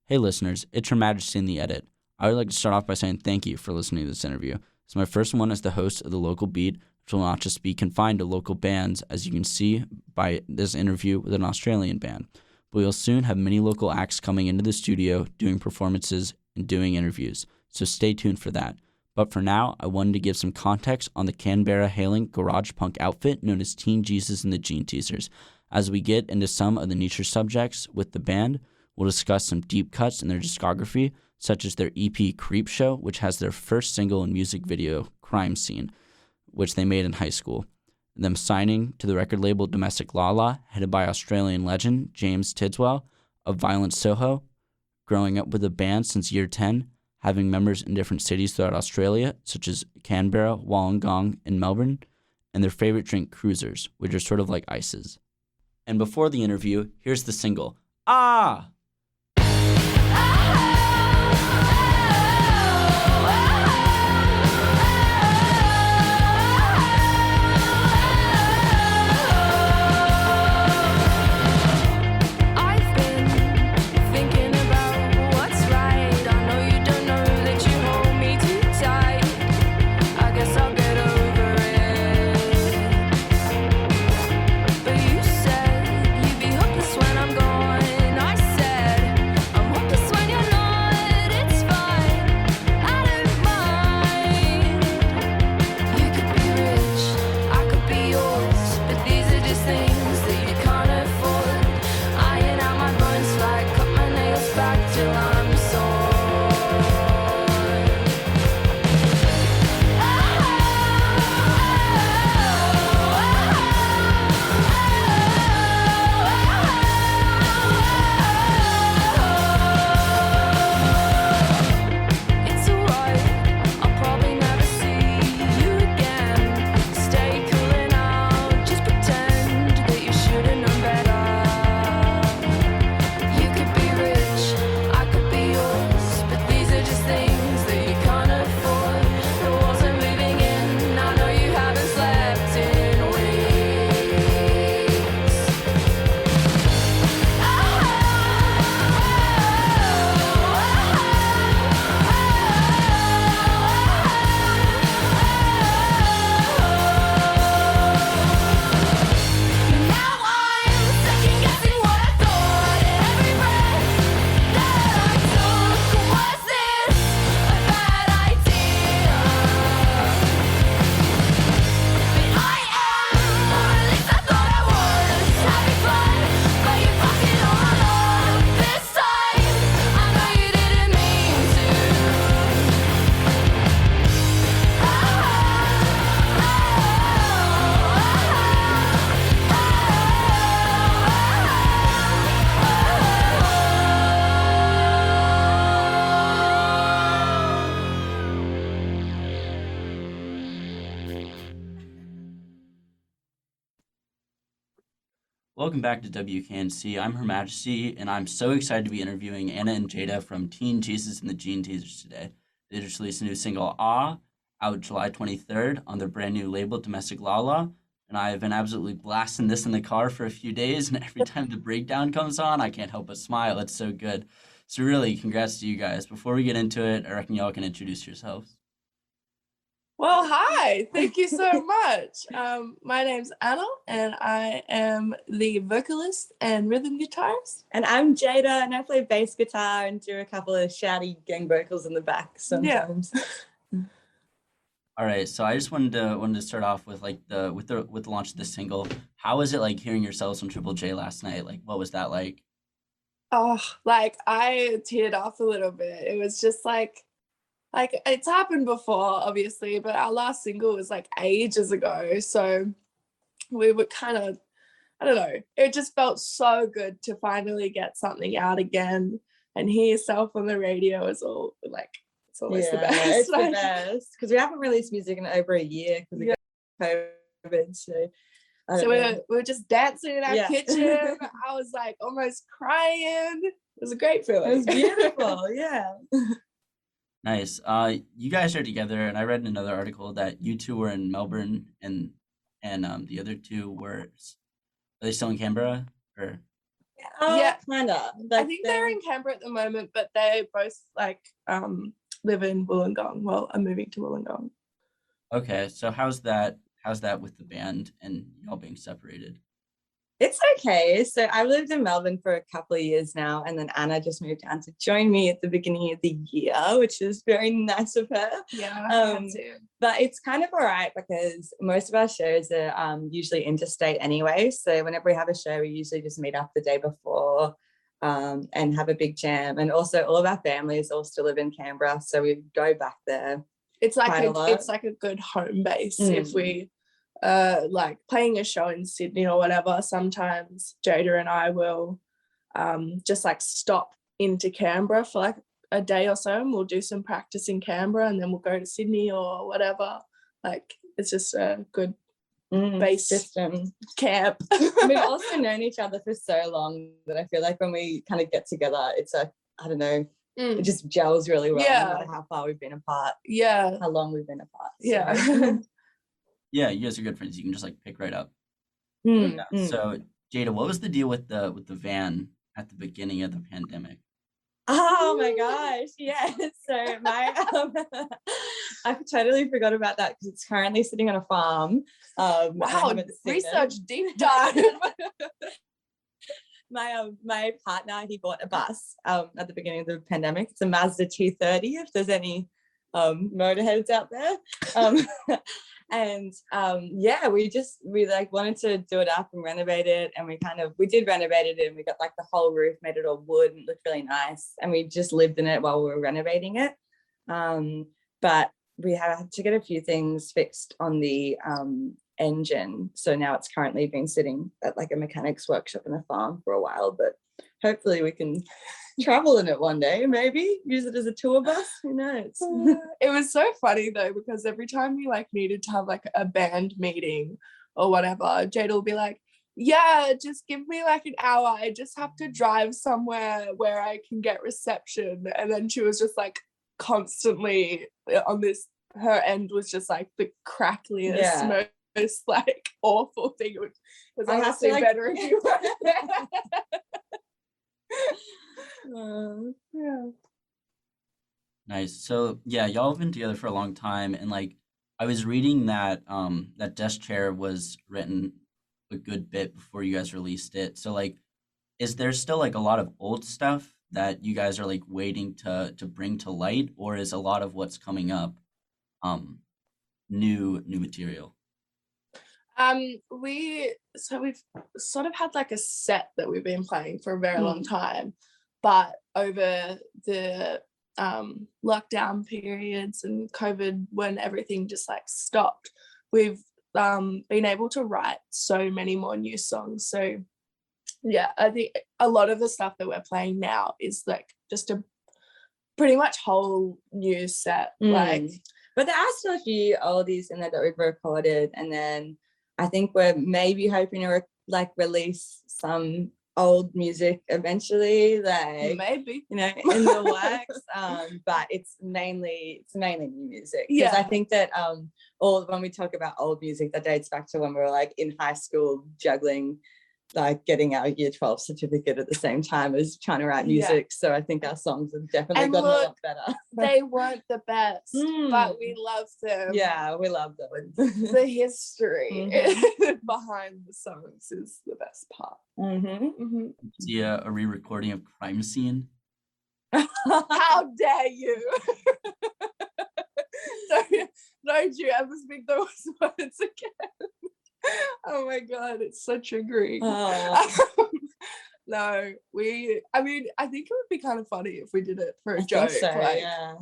Hey listeners, it's Her Majesty in the Edit. I would like to start off by saying thank you for listening to this interview. It's my first one as the host of the local beat, which will not just be confined to local bands, as you can see by this interview with an Australian band, but we'll soon have many local acts coming into the studio, doing performances and doing interviews, so stay tuned for that. But for now, I wanted to give some context on the Canberra-hailing garage punk outfit known as Teen Jesus and the Gene Teasers. As we get into some of the nicher subjects with the band, we'll discuss some deep cuts in their discography, such as their EP Creep Show, which has their first single and music video, Crime Scene, which they made in high school. Them signing to the record label Domestic Lala, headed by Australian legend James Tidswell of Violent Soho, growing up with the band since year 10, having members in different cities throughout Australia, such as Canberra, Wollongong, and Melbourne, and their favorite drink, Cruisers, which are sort of like ices. And before the interview, here's the single, Ah! Welcome back to WKNC. I'm Her Majesty, and I'm so excited to be interviewing Anna and Jada from Teen Jesus and the Gene Teasers today. They just released a new single, Ah, out July 23rd on their brand new label, Domestic Lala, and I have been absolutely blasting this in the car for a few days, and every time the breakdown comes on, I can't help but smile. It's so good. So really, congrats to you guys. Before we get into it, I reckon y'all can introduce yourselves. Well, hi. Thank you so much. My name's Anna, and I am the vocalist and rhythm guitarist. And I'm Jada, and I play bass guitar and do a couple of shouty gang vocals in the back sometimes. Yeah. All right, so I just wanted to start off with like with the launch of the single. How was it like hearing yourselves on Triple J last night? Like, what was that like? Oh, like I teared off a little bit. It was just like it's happened before, obviously, but our last single was like ages ago. So we were kind of, I don't know, it just felt so good to finally get something out again and hear yourself on the radio is all like, it's always the best. It's the best because we haven't released music in over a year because we got COVID. So we were just dancing in our kitchen. I was like almost crying. It was a great feeling. It was beautiful. Yeah. Nice. You guys are together, and I read in another article that you two were in Melbourne, and the other two were they still in Canberra? Or Yeah. kind of. I think they're in Canberra at the moment, but they both like live in Wollongong. Well, I'm moving to Wollongong. Okay, so how's that with the band and y'all being separated? It's okay. So I've lived in Melbourne for a couple of years now, and then Anna just moved down to join me at the beginning of the year, which is very nice of her. Yeah, but it's kind of all right because most of our shows are usually interstate anyway. So whenever we have a show, we usually just meet up the day before and have a big jam. And also all of our families all still live in Canberra, so we go back there. It's like a good home base if we like playing a show in Sydney or whatever. Sometimes Jada and I will just like stop into Canberra for like a day or so, and we'll do some practice in Canberra, and then we'll go to Sydney or whatever. Like it's just a good base system camp. We've also known each other for so long that I feel like when we kind of get together, it's like, I don't know, it just gels really well. No matter how far we've been apart. Yeah. How long we've been apart. So. Yeah. Yeah, you guys are good friends. You can just like pick right up. So Jada, what was the deal with the van at the beginning of the pandemic? Oh my gosh, yes. So I totally forgot about that because it's currently sitting on a farm. Wow, research deep dive. My partner, he bought a bus at the beginning of the pandemic. It's a Mazda 230, if there's any motorheads out there. And we like wanted to do it up and renovate it, and we did renovate it, and we got like the whole roof, made it all wood, and it looked really nice, and we just lived in it while we were renovating it. But we had to get a few things fixed on the engine, so now it's currently been sitting at like a mechanic's workshop in a farm for a while, but hopefully we can travel in it one day, maybe use it as a tour bus, who knows. It was so funny though, because every time we like needed to have like a band meeting or whatever, Jada will be like, yeah, just give me like an hour, I just have to drive somewhere where I can get reception. And then she was just like constantly on this, her end was just like the crackliest, most like awful thing. It was honestly better if you yeah. Nice. So yeah, y'all have been together for a long time, and like I was reading that that Desk Chair was written a good bit before you guys released it. So like, is there still like a lot of old stuff that you guys are like waiting to bring to light, or is a lot of what's coming up new material? We've sort of had like a set that we've been playing for a very long time, but over the lockdown periods and COVID, when everything just like stopped, we've been able to write so many more new songs. So yeah, I think a lot of the stuff that we're playing now is like just a pretty much whole new set. Like, but there are still a few oldies in there that we've recorded, and then I think we're maybe hoping to release some old music eventually, like maybe, in the works. But it's mainly new music, because I think that when we talk about old music, that dates back to when we were like in high school juggling like getting our year 12 certificate at the same time as trying to write music. So I think our songs have definitely gotten a lot better. They weren't the best, but we love them. Yeah, we love them. The history behind the songs is the best part. See a re-recording of Crime Scene? How dare you? Don't you ever speak those words again. Oh my god, it's so triggering. No, I mean, I think it would be kind of funny if we did it for a joke. So, yeah,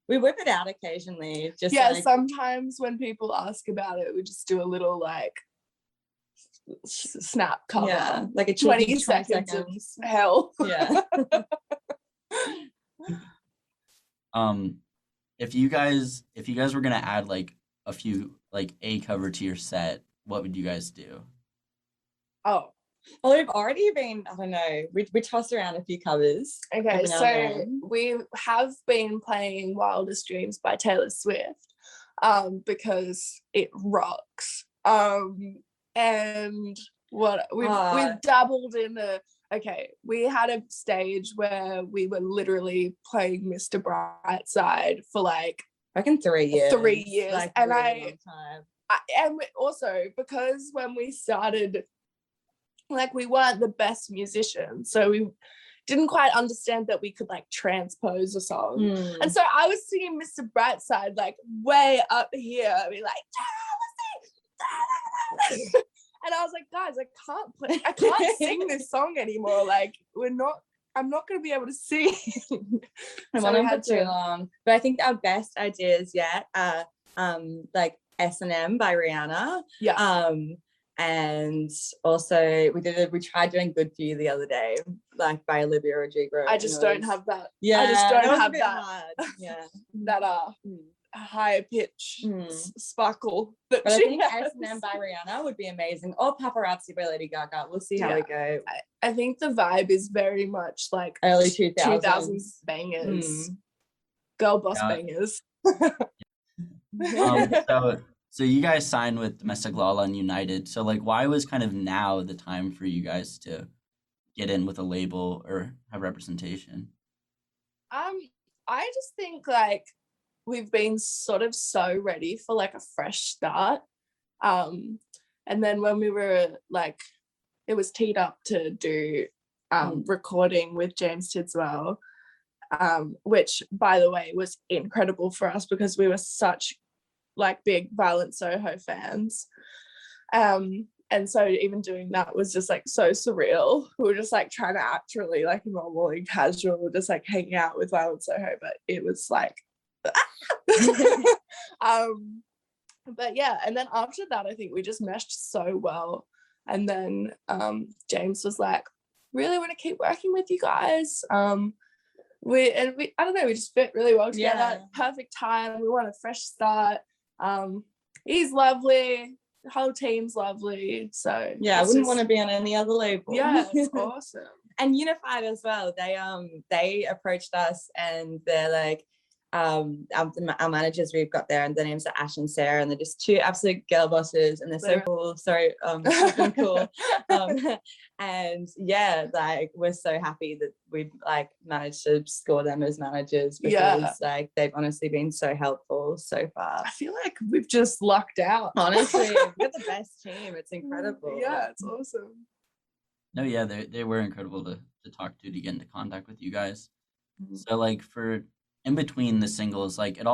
we whip it out occasionally. Just sometimes when people ask about it, we just do a little like snap cover, like a 20 seconds of hell. Yeah. If you guys were gonna add like a few like a cover to your set, what would you guys do? Oh, well, we've already been, I don't know, we tossed around a few covers. Okay, so we have been playing Wildest Dreams by Taylor Swift because it rocks. And what we've dabbled in a okay, we had a stage where we were literally playing Mr. Brightside for like I reckon 3 years. 3 years. Like, And really long time. and also because when we started, like, we weren't the best musicians, so we didn't quite understand that we could like transpose a song. And so I was singing Mr. Brightside like way up here, I mean, like and I was like, guys, I can't sing this song anymore. Like, I'm not going to be able to sing. I So went we on for had too to- long. But I think our best ideas yet are like S&M by Rihanna. Yeah. And also we tried doing Good For You the other day, like by Olivia Rodrigo. I just don't have that. Yeah, I just don't was a have bit that. hard. Yeah. That higher pitch sparkle that But I she think has. S&M by Rihanna would be amazing, or Paparazzi by Lady Gaga. We'll see how we go. I think the vibe is very much like Early 2000s. 2000s bangers, girl boss bangers. So you guys signed with Domestic Lala and United. So like, why was kind of now the time for you guys to get in with a label or have representation? I just think like we've been sort of so ready for like a fresh start. And then when we were like, it was teed up to do recording with James Tidswell, which by the way was incredible for us because we were such like big Violent Soho fans. And so even doing that was just like so surreal. We were just like trying to act really like normal and casual, just like hanging out with Violent Soho, but it was like but yeah, and then after that I think we just meshed so well. And then James was like, really want to keep working with you guys. We I don't know, we just fit really well together. Perfect time. We want a fresh start. He's lovely, the whole team's lovely, so yeah, I wouldn't want to be on any other label. Yeah, it's awesome. And Unified as well, they approached us and they're like, our managers we've got there, and their names are Ash and Sarah, and they're just two absolute girl bosses, and they're so cool. Sorry, cool. And yeah, like we're so happy that we've like managed to score them as managers, because like they've honestly been so helpful so far. I feel like we've just lucked out. Honestly, we've got the best team. It's incredible. Yeah, it's awesome. No, yeah, they were incredible to talk to get into contact with you guys. So like for in between the singles, like it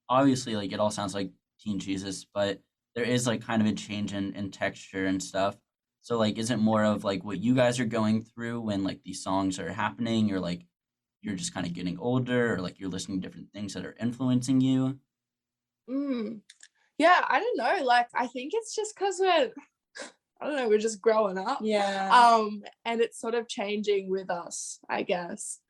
obviously like it all sounds like Teen Jesus, but there is like kind of a change in texture and stuff. So like, is it more of like what you guys are going through when like these songs are happening, or like you're just kind of getting older, or like you're listening to different things that are influencing you? Yeah, I don't know. Like I think it's just because we're just growing up. Yeah. And it's sort of changing with us, I guess.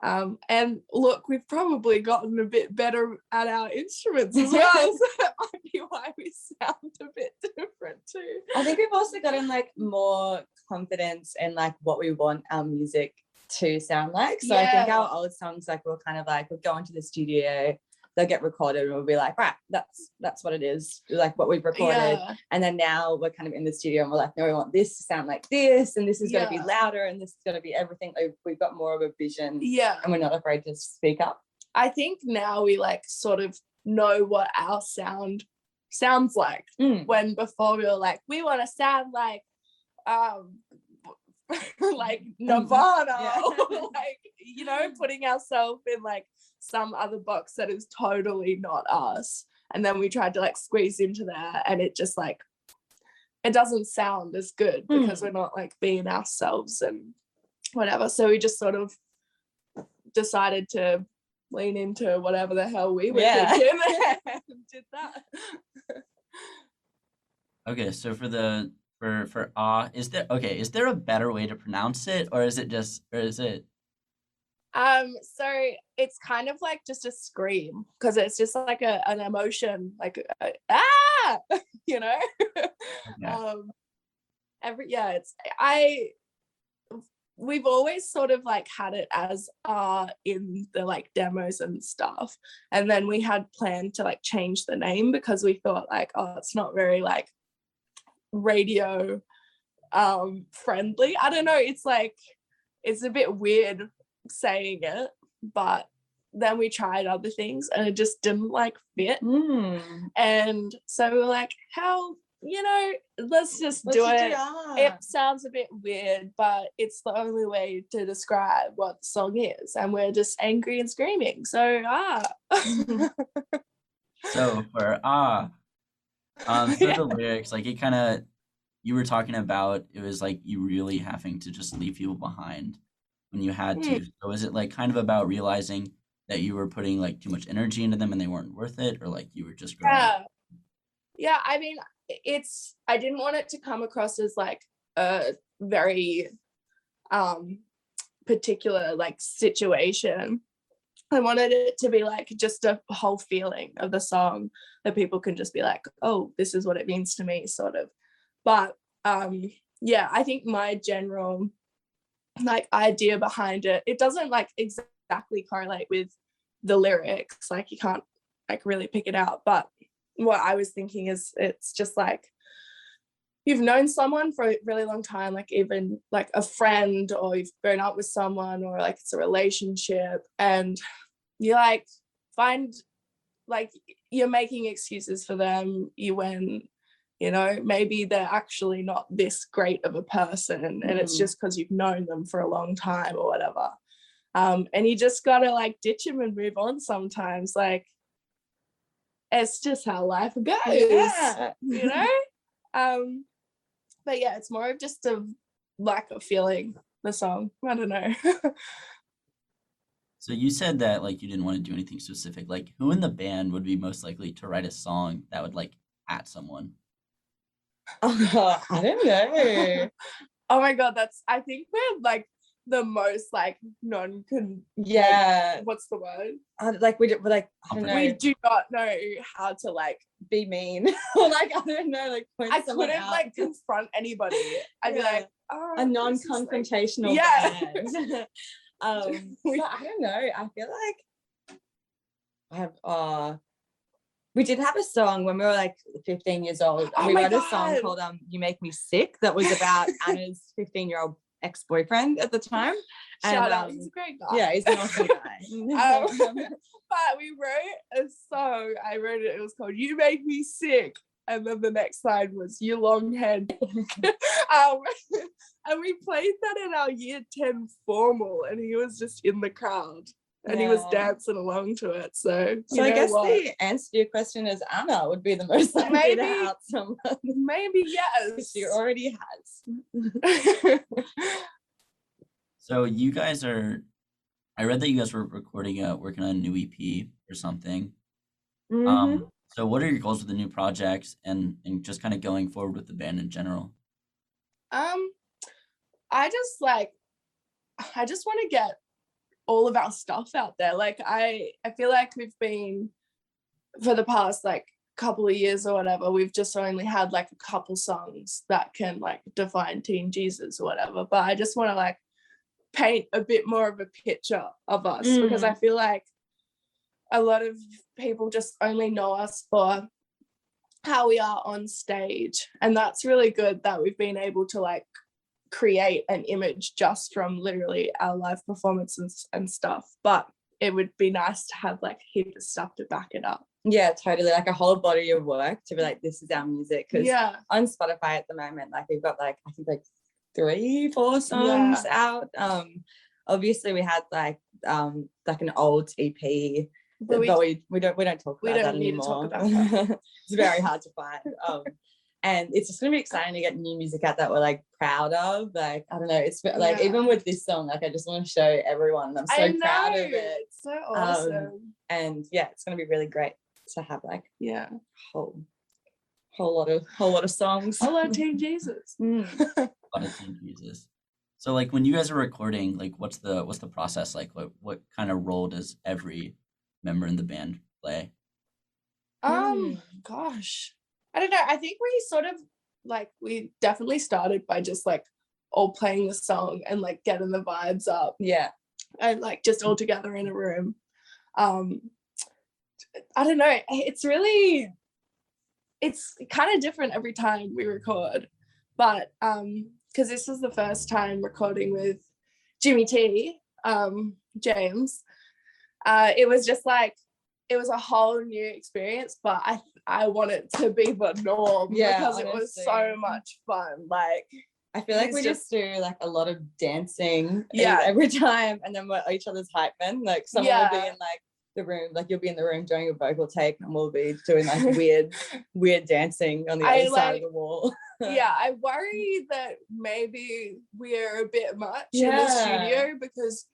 And look, we've probably gotten a bit better at our instruments as well, so that might be why we sound a bit different too. I think we've also gotten like more confidence in like what we want our music to sound like. So I think our old songs, like we'll kind of like we'll go into the studio, they'll get recorded, and we'll be like, right, that's what it is, like what we've recorded. And then now we're kind of in the studio and we're like, no, we want this to sound like this, and this is going to be louder, and this is going to be everything. Like, we've got more of a vision, and we're not afraid to speak up. I think now we like sort of know what our sound sounds like. When before we were like, we want to sound like like Nirvana, or like, you know, putting ourselves in like some other box that is totally not us. And then we tried to like squeeze into there, and it just like, it doesn't sound as good because we're not like being ourselves and whatever. So we just sort of decided to lean into whatever the hell we were thinking and did that. Okay, so for is there a better way to pronounce it, or is it so it's kind of like just a scream, because it's just like an emotion, like you know. We've always sort of like had it as in the like demos and stuff, and then we had planned to like change the name because we thought like, oh, it's not very like radio friendly. I don't know, it's like it's a bit weird saying it, but then we tried other things and it just didn't like fit. And so we were like, how, let's just do it. It sounds a bit weird, but it's the only way to describe what the song is, and we're just angry and screaming. So So for the lyrics, like it kind of, you were talking about, it was like you really having to just leave people behind when you had to. So is it like kind of about realizing that you were putting like too much energy into them and they weren't worth it, or like you were just growing up? Yeah, I mean, I didn't want it to come across as like a very particular like situation. I wanted it to be like just a whole feeling of the song that people can just be like, oh, this is what it means to me, sort of. But yeah, I think my general like idea behind it doesn't like exactly correlate with the lyrics, like you can't like really pick it out. But what I was thinking is, it's just like you've known someone for a really long time, like even like a friend, or you've grown up with someone, or like it's a relationship, and you like find like you're making excuses for them when maybe they're actually not this great of a person, and it's just because you've known them for a long time or whatever. And you just gotta like ditch them and move on sometimes. Like it's just how life goes, but yeah, it's more of just a lack of feeling the song. I don't know. So you said that like you didn't want to do anything specific. Like who in the band would be most likely to write a song that would like at someone? I don't know. Oh my god, I think we're like the most like what's the word? Like we don't know. We do not know how to like be mean or like I don't know, like I couldn't out. Like confront anybody. I'd be like, oh, a non-confrontational band. So I don't know. I feel like I have we did have a song when we were like 15 years old. We wrote a song called You Make Me Sick that was about Anna's 15-year-old ex-boyfriend at the time. Shout out, he's a great guy. Yeah, he's an awesome guy. But we wrote a song. I wrote it. It was called You Make Me Sick. And then the next line was You Long Head. And we played that in our year 10 formal, and he was just in the crowd. And he was dancing along to it. So I guess the answer to your question is Anna would be the most likely to out someone. Maybe yes. She already has. So you guys I read that you guys were working on a new EP or something. So what are your goals with the new projects and just kind of going forward with the band in general? I just want to get all of our stuff out there. Like I feel like we've been, for the past like couple of years or whatever, we've just only had like a couple songs that can like define Teen Jesus or whatever. But I just want to like paint a bit more of a picture of us, because I feel like a lot of people just only know us for how we are on stage, and that's really good that we've been able to like create an image just from literally our live performances and stuff. But it would be nice to have like a heap of stuff to back it up. Yeah, totally, like a whole body of work to be like, this is our music. Because on Spotify at the moment, like we've got like I think like 3-4 songs out. Obviously we had like an old EP, but we don't talk about that anymore. It's very hard to find. And it's just gonna be exciting to get new music out that we're like proud of. Like I don't know, it's like even with this song, like I just want to show everyone. I'm so proud of it. It's so awesome. And yeah, it's gonna be really great to have like whole lot of songs. A lot of Teen Jesus. A lot of Teen Jesus. So like when you guys are recording, like what's the process like? What kind of role does every member in the band play? Gosh, I don't know. I think we sort of like, we definitely started by just like all playing the song and like getting the vibes up. Yeah. And like just all together in a room. I don't know. It's kind of different every time we record. But because this is the first time recording with Jimmy T, James. It was just like, it was a whole new experience, but I want it to be the norm because honestly, it was so much fun. Like, I feel like we just do like a lot of dancing every time, and then we're each other's hype men. Like someone will be in like the room, like you'll be in the room doing a vocal take, and we'll be doing like weird dancing on the other side of the wall. I worry that maybe we're a bit much in the studio because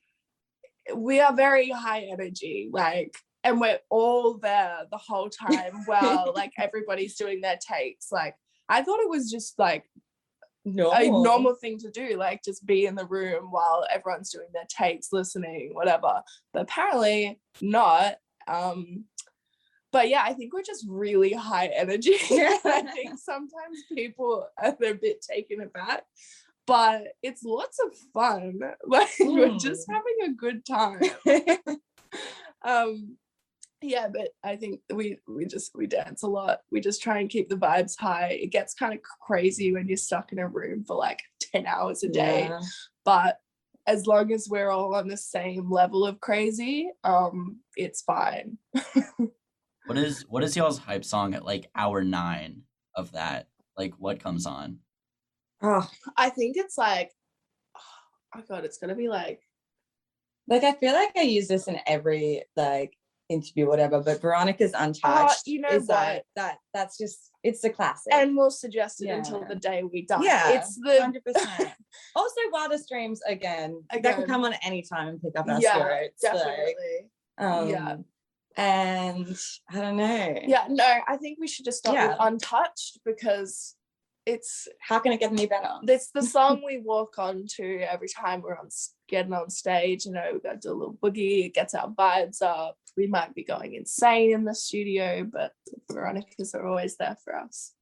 we are very high energy, like, and we're all there the whole time while like everybody's doing their takes. Like, I thought it was just like a normal thing to do, like just be in the room while everyone's doing their takes, listening, whatever, but apparently not. But yeah, I think we're just really high energy. I think sometimes people are a bit taken aback, but it's lots of fun. Like we're just having a good time. Yeah, but I think we dance a lot. We just try and keep the vibes high. It gets kind of crazy when you're stuck in a room for like 10 hours a day. But as long as we're all on the same level of crazy, it's fine. What is y'all's hype song at like hour 9 of that? Like what comes on? I think it's like, oh god, it's gonna be like I feel like I use this in every like interview, whatever, but Veronica's Untouched. You know is what? That's just, it's the classic. And we'll suggest it until the day we die. Yeah, it's the 100%. Also, Wildest Dreams again, that can come on at any time and pick up our spirits. Definitely. And I don't know. Yeah, no, I think we should just start with Untouched because it's, how can it get any better? It's the song we walk on to every time we're getting on stage. You know, we got to do a little boogie, it gets our vibes up. We might be going insane in the studio, but Veronica's are always there for us.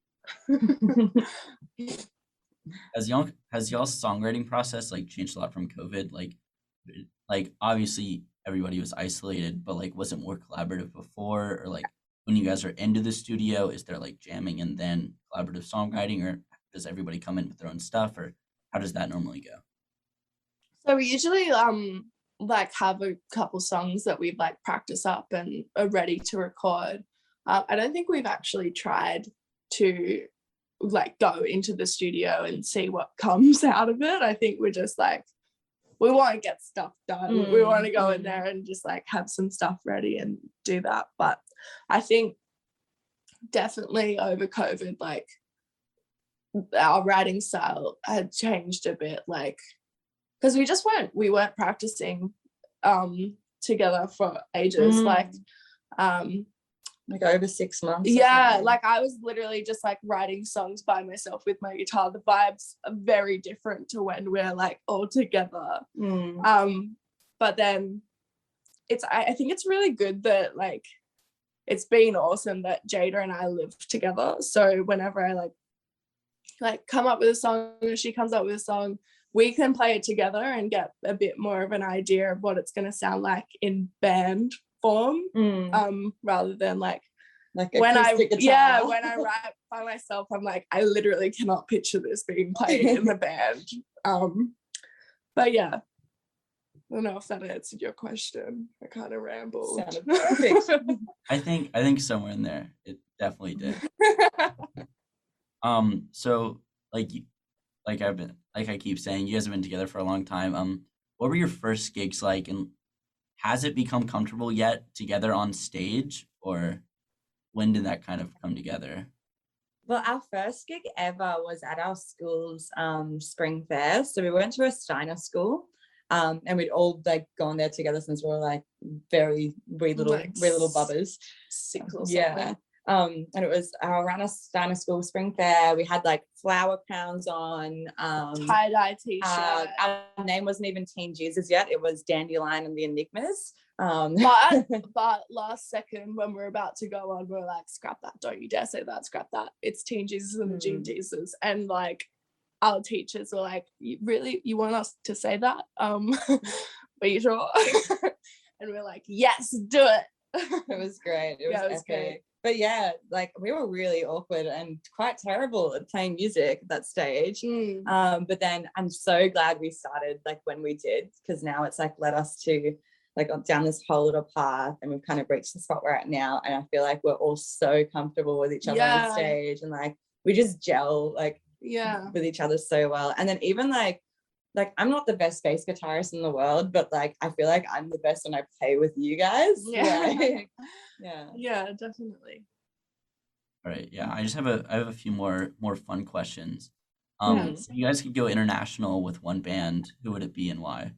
Has y'all's songwriting process like changed a lot from COVID? Like obviously everybody was isolated, but like was it more collaborative before, or like when you guys are into the studio, is there like jamming and then collaborative songwriting, or does everybody come in with their own stuff, or how does that normally go? So we usually like have a couple songs that we've like practice up and are ready to record. I don't think we've actually tried to like go into the studio and see what comes out of it. I think we're just like, we want to get stuff done. We want to go in there and just like have some stuff ready and do that. But I think definitely over COVID, like our writing style had changed a bit, like because we weren't practicing together for ages, like over 6 months. Like I was literally just like writing songs by myself with my guitar. The vibes are very different to when we're like all together. But then I think it's really good that like it's been awesome that Jada and I live together. So whenever I like come up with a song or she comes up with a song, we can play it together and get a bit more of an idea of what it's going to sound like in band form, rather than like when I write by myself, I'm like, I literally cannot picture this being played in the band. But yeah, I don't know if that answered your question. I kind of rambled. Sounded perfect. I think somewhere in there it definitely did. So like I keep saying, you guys have been together for a long time. What were your first gigs like, and has it become comfortable yet together on stage, or when did that kind of come together? Well, our first gig ever was at our school's spring fair. So we went to a Steiner school, and we'd all like gone there together since we were like very wee little bubbers. 6 or something. Yeah. And it was around a Steiner school spring fair. We had like flower crowns on, tie-dye t-shirt. Our name wasn't even Teen Jesus yet. It was Dandelion and the Enigmas. But last second when we're about to go on, we're like, scrap that, don't you dare say that, scrap that, it's Teen Jesus and the Gene Jesus. And like our teachers were like, you want us to say that? Are you sure? And we're like, yes, do it. It was great. It was epic. Great. but yeah, like we were really awkward and quite terrible at playing music at that stage. But then I'm so glad we started like when we did, because now it's like led us to like down this whole little path, and we've kind of reached the spot we're at now. And I feel like we're all so comfortable with each other on stage, and like we just gel like with each other so well. And then even like I'm not the best bass guitarist in the world, but like I feel like I'm the best when I play with you guys. Like, yeah, definitely. All right, yeah. I have a few more fun questions. Yes. If you guys could go international with one band, who would it be and why?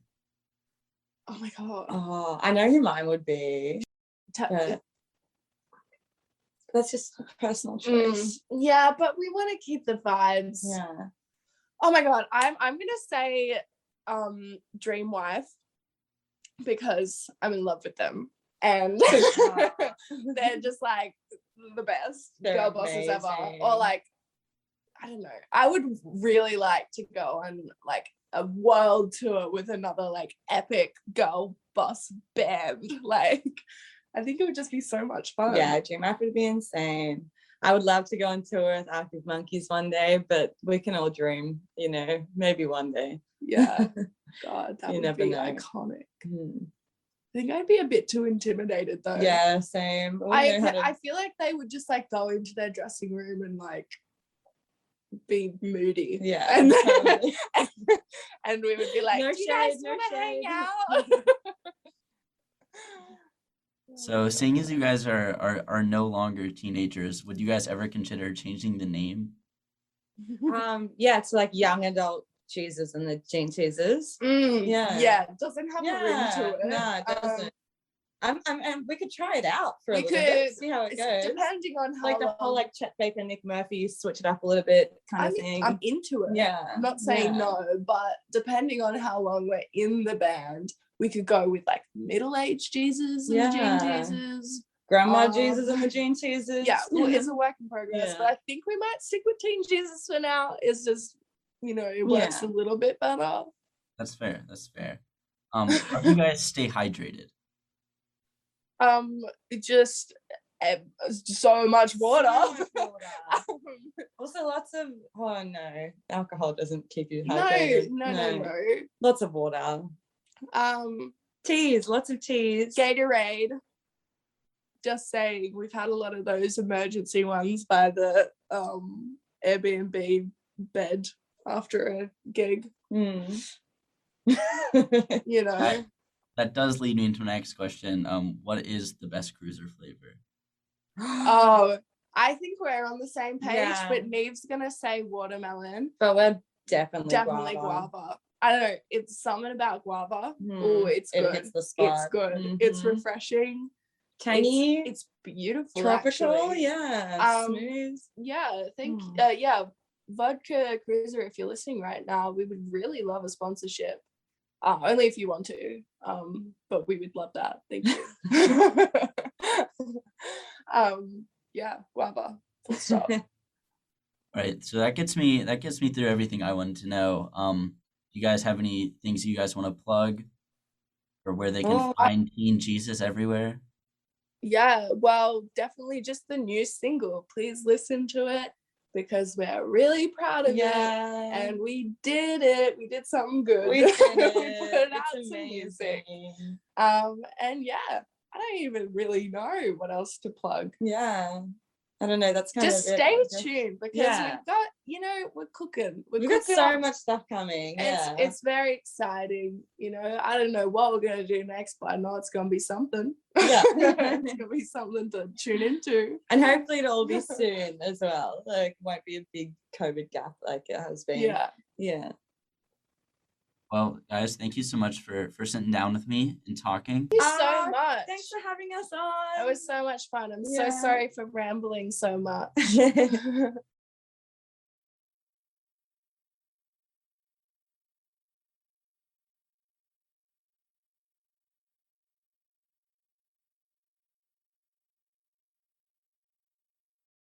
Oh my god. Oh, I know who mine would be. But that's just a personal choice. Yeah, but we want to keep the vibes. Yeah. Oh my god, I'm gonna say Dream Wife, because I'm in love with them, and they're just like the best girl bosses ever. Or like, I don't know, I would really like to go on like a world tour with another like epic girl boss band. Like, I think it would just be so much fun. Yeah, Dream Wife would be insane. I would love to go on tour with Arctic Monkeys one day, but we can all dream, you know, maybe one day. Yeah. God, that You would never be know. iconic. I think I'd be a bit too intimidated though. Yeah, same. I feel like they would just like go into their dressing room and like be moody. Yeah. And totally. and we would be like, No do you guys shade, no want to hang shade." out? So, seeing as you guys are no longer teenagers, would you guys ever consider changing the name? Yeah, it's like young adult Jesus and the Gene Teasers. Yeah, it doesn't have a ring to it. No, it doesn't. And we could try it out for a We little bit, could, see how it goes. depending on how Like the whole long- like Chet Baker, Nick Murphy, switch it up a little bit kind of thing. I'm into it. Yeah. I'm not saying no, but depending on how long we're in the band, we could go with like middle-aged Jesus and the Gene Teasers. Grandma Jesus and the Gene Teasers. Yeah, well, it's a work in progress, Yeah. but I think we might stick with Teen Jesus for now. It's just, you know, it works a little bit better. That's fair. That's fair. How do you guys stay hydrated? Just so much water. So much water. Also lots of alcohol doesn't keep you hydrated. No. Lots of water. Teas, lots of teas. Gatorade. Just saying, we've had a lot of those emergency ones by the Airbnb bed after a gig. You know. That does lead me into my next question. What is the best cruiser flavor? Oh, I think we're on the same page, Yeah. but Neve's gonna say watermelon. But we're definitely guava. I don't know. It's something about guava. Mm. Oh, it's It good. hits the spot. It's good. It's Mhm. refreshing. Tangy. It's beautiful. Tropical. actually. Yeah. Smooth. Yeah, I think Mm. yeah, Vodka Cruiser, if you're listening right now, we would really love a sponsorship. Only if you want to. But we would love that. Thank you. Yeah, guava. Full stop. Right. So that gets me through everything I wanted to know. Do you guys have any things you guys want to plug, or where they can find Teen Jesus everywhere? Yeah, well, definitely just the new single. Please listen to it because we're really proud of it. And we did it. We did something good. We did it. We put out It's some music. amazing. And yeah, I don't even really know what else to plug. Yeah. I don't know. That's kind Just of it, stay I guess. tuned because Yeah. we've got, we're cooking. We've got cooking so up. much stuff coming. Yeah. It's very exciting. I don't know what we're gonna do next, but I know it's gonna be something. Yeah. It's gonna be something to tune into. And hopefully it'll be soon as well. Like, it won't be a big COVID gap like it has been. Yeah. Yeah. Well, guys, thank you so much for sitting down with me and talking. Thank you so much. Thanks for having us on. It was so much fun. I'm so Yeah. sorry for rambling so much.